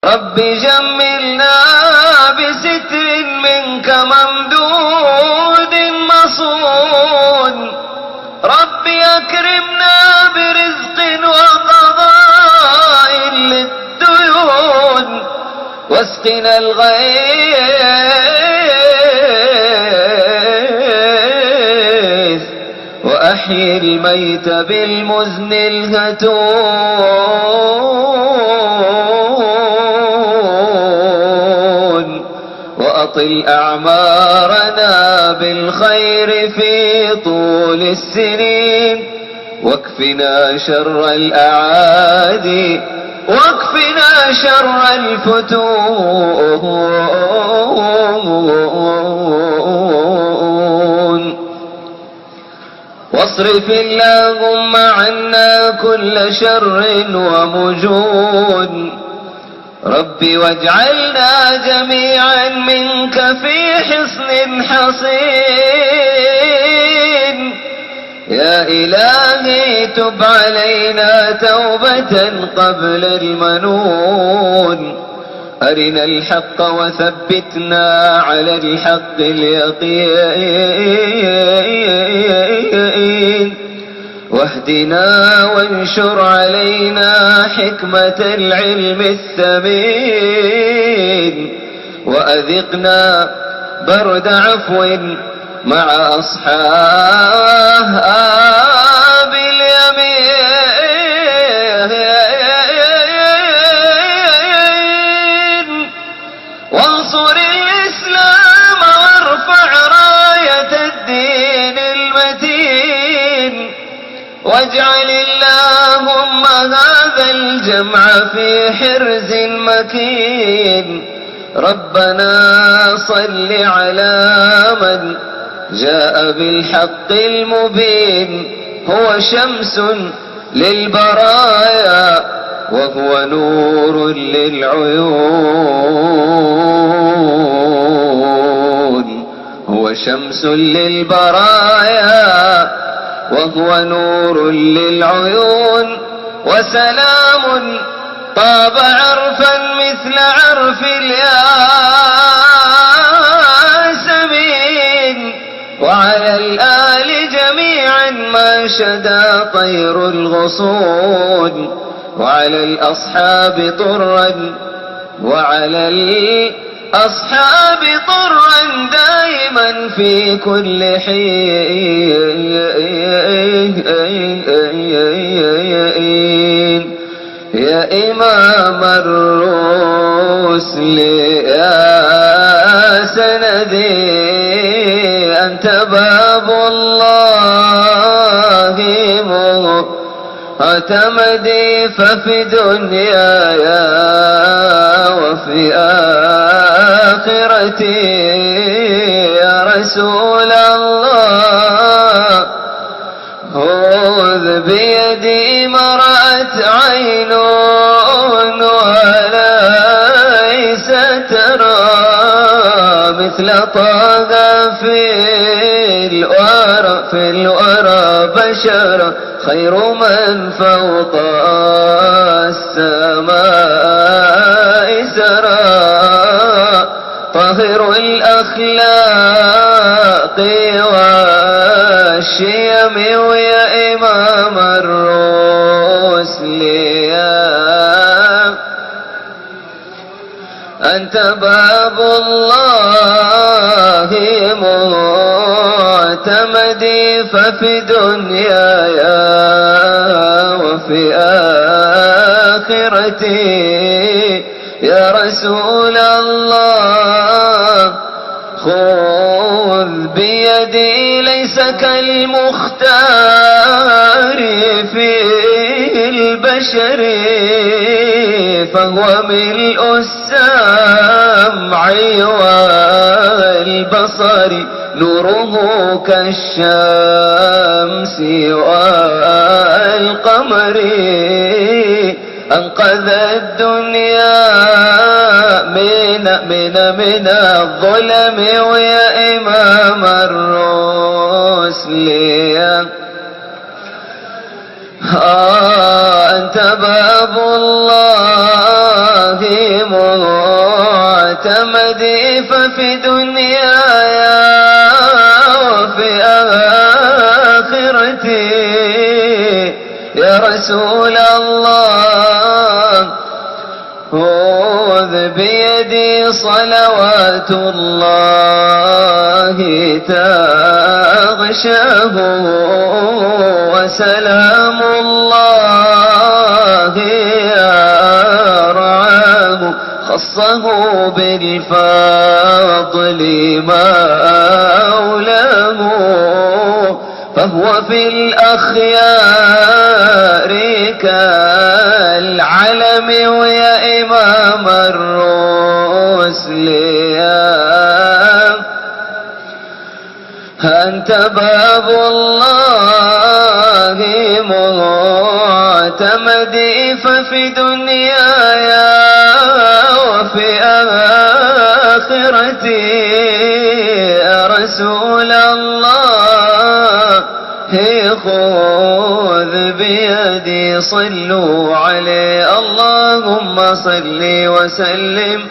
رب جملنا بستر منك ممدود مصون. رب أكرمنا برزق وقضاء للديون، واسقنا الغيث وأحيي الميت بالمزن الهتون، وأطل أعمارنا بالخير في طول السنين، واكفنا شر الأعادي واكفنا شر الفتون. واصرف اللهم عنا كل شر ومجون. رب واجعلنا جميعا منك في حصن حصين. يا إلهي تب علينا توبة قبل المنون. أرنا الحق وثبتنا على الحق اليقين، واهدنا وانشر علينا حكمة العلم الثمين، وأذقنا برد عفو مع أصحاب اليمين. وانصر الإسلام وارفع راية الدين المتين، واجعل اللهم هذا الجمع في حرز مكين. ربنا صل على من جاء بالحق المبين، هو شمس للبرايا وهو نور للعيون. هو شمس للبرايا وهو نور للعيون. وسلام طاب عرفا مثل عرف الياسمين، وعلى الآل جميعا ما شدا طير الغصون، وعلى الأصحاب طرا دائما في كل حين. يا إمام الرسل يا سندي، أنت باب الله معتمدي، ففي دنياي وفي آخرتي يا رسول الله. خذ بيدي ما رأت عين وليس ترى مثل طه في الورى بشرا، خير من فوق السماء سرى، طاهر الأخلاق والشيم. ويا إمام الرسل أنت باب الله معتمدي، ففي دنياي وفي آخرتي يا رسول الله. خذ بيدي ليس كالمختار في البشر، فهو ملء السمع والبصر، نوره كالشمس والقمر، أنقذ الدنيا من الظلم. ويا إمام الرسل أنت باب الله معتمدي ففي دنياي وفي آخرتي يا رسول الله خذ بيدي صلوات الله تغشه وسلام الله يرعاه خصه بالفضل مولاه فهو في الأخيار كالعلم ويا إمام الرسل أنت باب الله معتمدي ففي دنياي وفي آخرتي يا رسول الله خذ بيدي صلوا عليه اللهم صل وسلم